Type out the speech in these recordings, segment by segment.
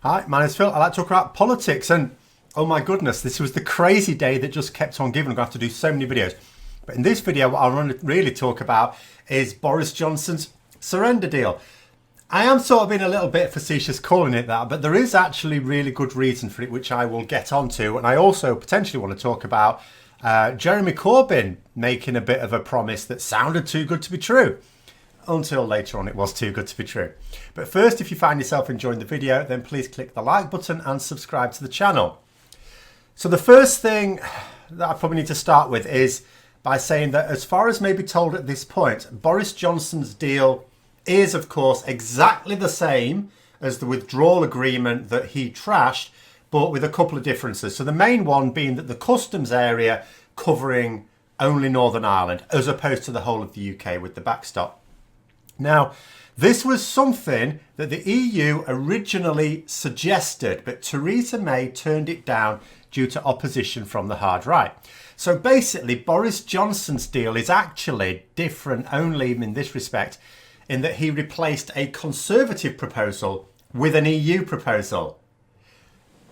Hi, my name's Phil. I like to talk about politics, and oh my goodness, this was the crazy day that just kept on giving. I'm going to have to do so many videos. But in this video, what I want to really talk about is Boris Johnson's surrender deal. I am sort of being a little bit facetious calling it that, but there is actually really good reason for it, which I will get onto. And I also potentially want to talk about Jeremy Corbyn making a bit of a promise that sounded too good to be true. Until later on it was too good to be true. But first, if you find yourself enjoying the video, then please click the like button and subscribe to the channel. So the first thing that I probably need to start with is by saying that as far as may be told at this point, Boris Johnson's deal is of course exactly the same as the withdrawal agreement that he trashed, but with a couple of differences. So the main one being that the customs area covering only Northern Ireland as opposed to the whole of the UK with the backstop. Now, this was something that the EU originally suggested, but Theresa May turned it down due to opposition from the hard right. So basically, Boris Johnson's deal is actually different only in this respect, in that he replaced a Conservative proposal with an EU proposal.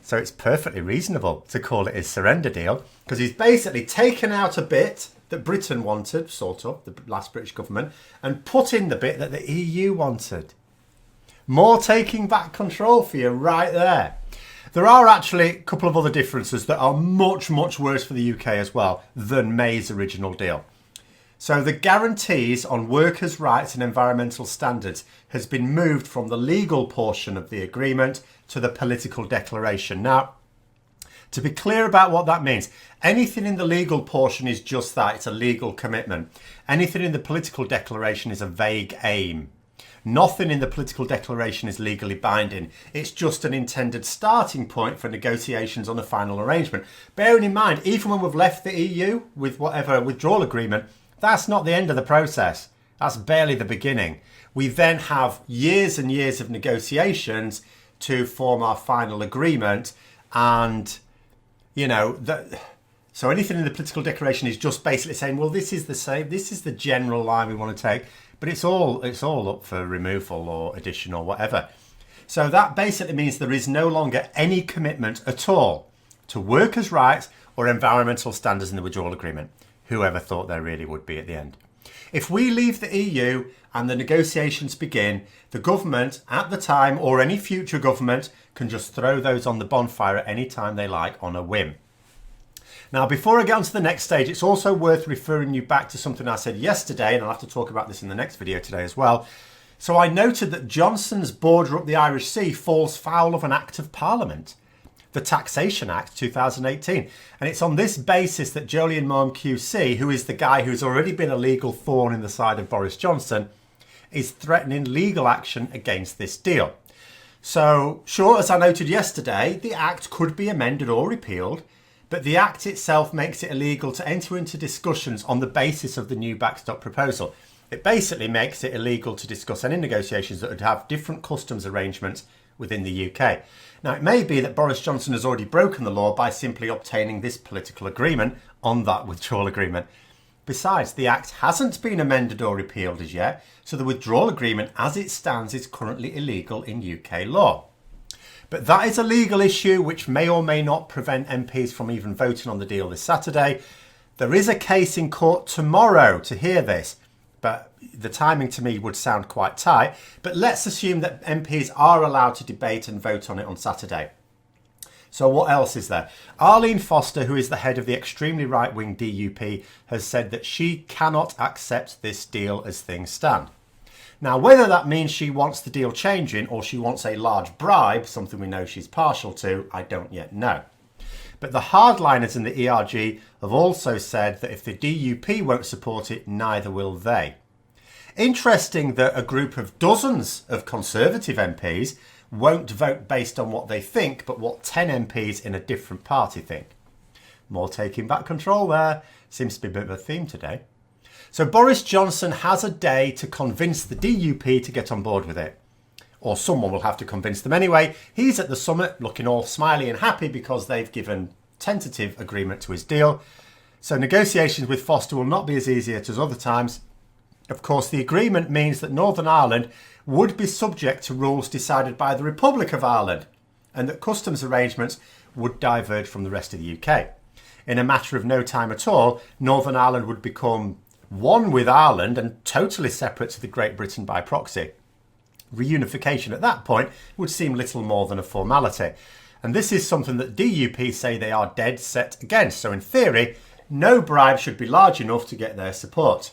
So it's perfectly reasonable to call it his surrender deal, because he's basically taken out a bit that Britain wanted, sort of, the last British government, and put in the bit that the EU wanted. More taking back control for you right there. There are actually a couple of other differences that are much, much worse for the UK as well than May's original deal. So the guarantees on workers' rights and environmental standards has been moved from the legal portion of the agreement to the political declaration. Now, to be clear about what that means, anything in the legal portion is just that, it's a legal commitment. Anything in the political declaration is a vague aim. Nothing in the political declaration is legally binding. It's just an intended starting point for negotiations on a final arrangement. Bearing in mind, even when we've left the EU with whatever withdrawal agreement, that's not the end of the process. That's barely the beginning. We then have years and years of negotiations to form our final agreement, and you know, so anything in the political declaration is just basically saying, well, this is the same, this is the general line we want to take, but it's all up for removal or addition or whatever. So that basically means there is no longer any commitment at all to workers' rights or environmental standards in the withdrawal agreement. Whoever thought there really would be at the end. If we leave the EU and the negotiations begin, the government at the time or any future government can just throw those on the bonfire at any time they like on a whim. Now, before I get on to the next stage, it's also worth referring you back to something I said yesterday, and I'll have to talk about this in the next video today as well. So I noted that Johnson's border up the Irish Sea falls foul of an Act of Parliament, the Taxation Act 2018. And it's on this basis that Jolyon Maugham QC, who is the guy who's already been a legal thorn in the side of Boris Johnson, is threatening legal action against this deal. So, sure, as I noted yesterday, the Act could be amended or repealed, but the Act itself makes it illegal to enter into discussions on the basis of the new backstop proposal. It basically makes it illegal to discuss any negotiations that would have different customs arrangements within the UK. Now, it may be that Boris Johnson has already broken the law by simply obtaining this political agreement on that withdrawal agreement. Besides, the Act hasn't been amended or repealed as yet, so the withdrawal agreement as it stands is currently illegal in UK law. But that is a legal issue which may or may not prevent MPs from even voting on the deal this Saturday. There is a case in court tomorrow to hear this, but the timing to me would sound quite tight. But let's assume that MPs are allowed to debate and vote on it on Saturday. So what else is there? Arlene Foster, who is the head of the extremely right-wing DUP, has said that she cannot accept this deal as things stand. Now, whether that means she wants the deal changing or she wants a large bribe, something we know she's partial to, I don't yet know. But the hardliners in the ERG have also said that if the DUP won't support it, neither will they. Interesting that a group of dozens of Conservative MPs won't vote based on what they think, but what 10 MPs in a different party think. More taking back control there. Seems to be a bit of a theme today. So Boris Johnson has a day to convince the DUP to get on board with it. Or someone will have to convince them anyway. He's at the summit looking all smiley and happy because they've given tentative agreement to his deal. So negotiations with Foster will not be as easy as other times. Of course, the agreement means that Northern Ireland would be subject to rules decided by the Republic of Ireland, and that customs arrangements would diverge from the rest of the UK. In a matter of no time at all, Northern Ireland would become one with Ireland and totally separate to the Great Britain by proxy. Reunification at that point would seem little more than a formality. And this is something that DUP say they are dead set against. So in theory, no bribe should be large enough to get their support.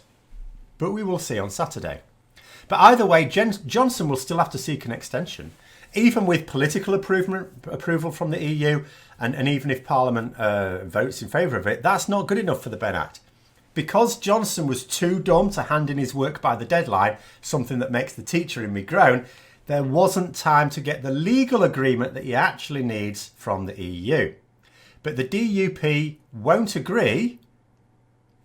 But we will see on Saturday. But either way, Johnson will still have to seek an extension. Even with political approval from the EU, and even if Parliament votes in favour of it, that's not good enough for the Benn Act. Because Johnson was too dumb to hand in his work by the deadline, something that makes the teacher in me groan, there wasn't time to get the legal agreement that he actually needs from the EU. But the DUP won't agree,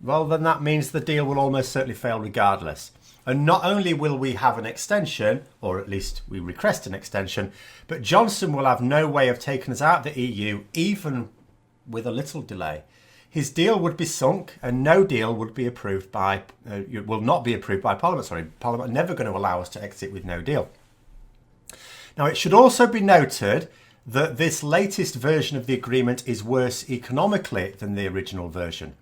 well then that means the deal will almost certainly fail regardless. And not only will we have an extension, or at least we request an extension, but Johnson will have no way of taking us out of the EU, even with a little delay. His deal would be sunk, and no deal would be approved by, will not be approved by Parliament. Sorry, Parliament are never going to allow us to exit with no deal. Now, it should also be noted that this latest version of the agreement is worse economically than the original version.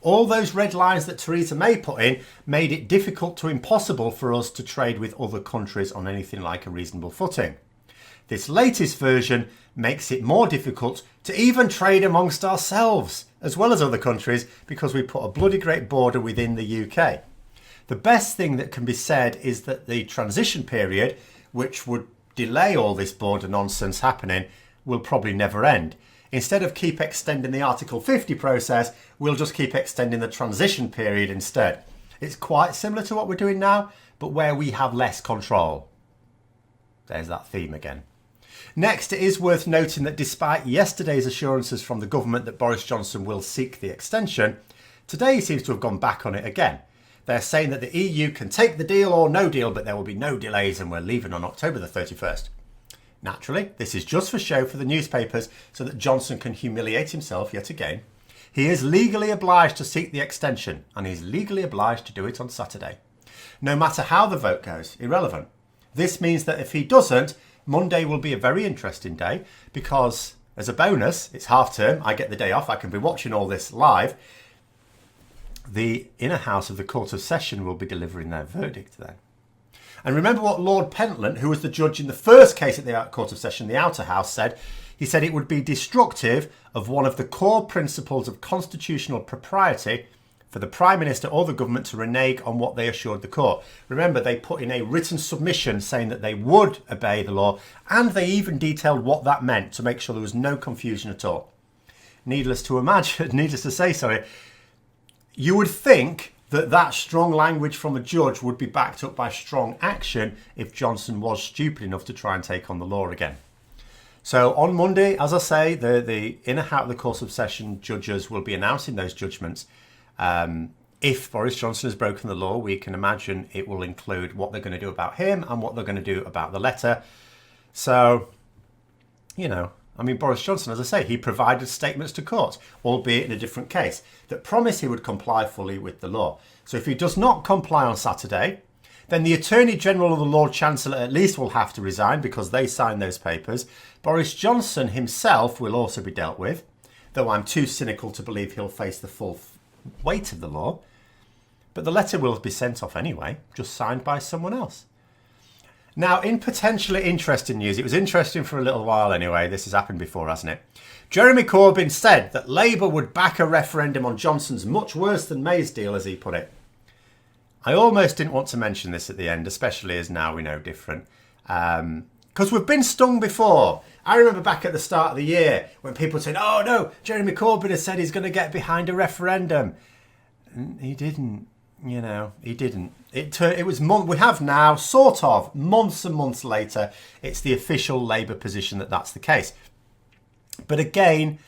All those red lines that Theresa May put in made it difficult to impossible for us to trade with other countries on anything like a reasonable footing. This latest version makes it more difficult to even trade amongst ourselves, as well as other countries, because we put a bloody great border within the UK. The best thing that can be said is that the transition period, which would delay all this border nonsense happening, will probably never end. Instead of keep extending the Article 50 process, we'll just keep extending the transition period instead. It's quite similar to what we're doing now, but where we have less control. There's that theme again. Next, it is worth noting that despite yesterday's assurances from the government that Boris Johnson will seek the extension, today he seems to have gone back on it again. They're saying that the EU can take the deal or no deal, but there will be no delays and we're leaving on October the 31st. Naturally, this is just for show for the newspapers so that Johnson can humiliate himself yet again. He is legally obliged to seek the extension, and he's legally obliged to do it on Saturday. No matter how the vote goes, irrelevant. This means that if he doesn't, Monday will be a very interesting day because, as a bonus, it's half term, I get the day off, I can be watching all this live. The inner house of the Court of Session will be delivering their verdict then. And remember what Lord Pentland, who was the judge in the first case at the Court of Session, the Outer House, said? He said it would be destructive of one of the core principles of constitutional propriety for the Prime Minister or the government to renege on what they assured the court. Remember, they put in a written submission saying that they would obey the law, and they even detailed what that meant to make sure there was no confusion at all. Needless to say, you would think that strong language from a judge would be backed up by strong action if Johnson was stupid enough to try and take on the law again. So on Monday, as I say, the inner house of the Court of Session judges will be announcing those judgments. If Boris Johnson has broken the law, we can imagine it will include what they're going to do about him and what they're going to do about the letter. So, Boris Johnson, as I say, he provided statements to court, albeit in a different case, that promised he would comply fully with the law. So if he does not comply on Saturday, then the Attorney General or the Lord Chancellor at least will have to resign because they signed those papers. Boris Johnson himself will also be dealt with, though I'm too cynical to believe he'll face the full weight of the law. But the letter will be sent off anyway, just signed by someone else. Now, in potentially interesting news, it was interesting for a little while anyway, this has happened before, hasn't it? Jeremy Corbyn said that Labour would back a referendum on Johnson's much worse than May's deal, as he put it. I almost didn't want to mention this at the end, especially as now we know different. Because we've been stung before. I remember back at the start of the year when people said, oh no, Jeremy Corbyn has said he's going to get behind a referendum. And he didn't. He didn't. It was we have now, sort of, months and months later, it's the official Labour position that that's the case. But again,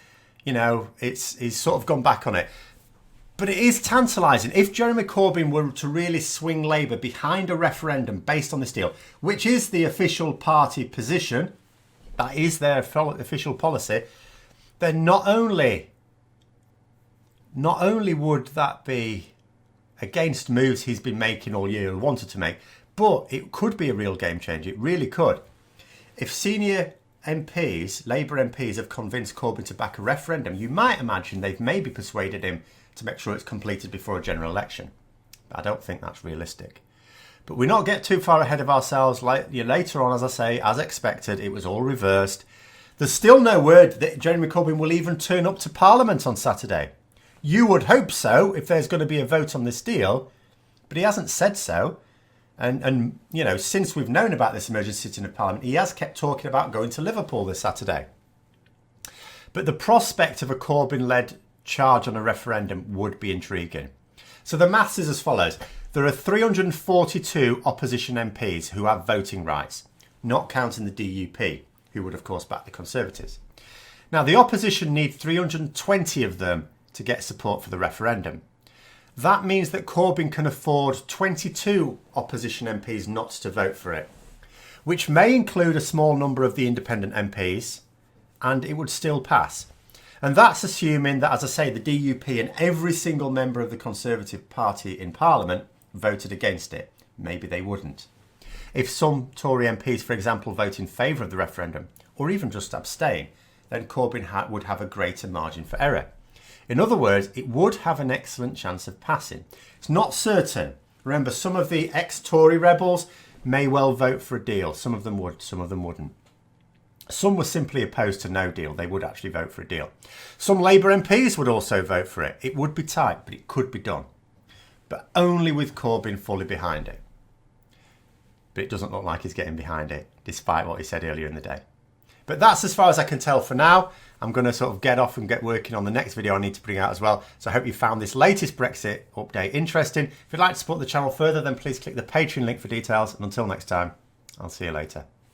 he's sort of gone back on it. But it is tantalising. If Jeremy Corbyn were to really swing Labour behind a referendum based on this deal, which is the official party position, that is their official policy, then not only would that be against moves he's been making all year and wanted to make, but it could be a real game changer. It really could. If senior MPs, Labour MPs, have convinced Corbyn to back a referendum, you might imagine they've maybe persuaded him to make sure it's completed before a general election. But I don't think that's realistic. But we not get too far ahead of ourselves. Later on, as I say, as expected, it was all reversed. There's still no word that Jeremy Corbyn will even turn up to Parliament on Saturday. You would hope so if there's going to be a vote on this deal, but he hasn't said so. And you know, since we've known about this emergency sitting of Parliament, he has kept talking about going to Liverpool this Saturday. But the prospect of a Corbyn-led charge on a referendum would be intriguing. So the maths is as follows. There are 342 opposition MPs who have voting rights, not counting the DUP, who would of course back the Conservatives. Now the opposition need 320 of them to get support for the referendum. That means that Corbyn can afford 22 opposition MPs not to vote for it, which may include a small number of the independent MPs, and it would still pass. And that's assuming that, as I say, the DUP and every single member of the Conservative Party in Parliament voted against it. Maybe they wouldn't. If some Tory MPs, for example, vote in favour of the referendum, or even just abstain, then Corbyn would have a greater margin for error. In other words, it would have an excellent chance of passing. It's not certain. Remember, some of the ex-Tory rebels may well vote for a deal. Some of them would, some of them wouldn't. Some were simply opposed to no deal. They would actually vote for a deal. Some Labour MPs would also vote for it. It would be tight, but it could be done. But only with Corbyn fully behind it. But it doesn't look like he's getting behind it, despite what he said earlier in the day. But that's as far as I can tell for now. I'm going to sort of get off and get working on the next video I need to bring out as well. So I hope you found this latest Brexit update interesting. If you'd like to support the channel further, then please click the Patreon link for details. And until next time, I'll see you later.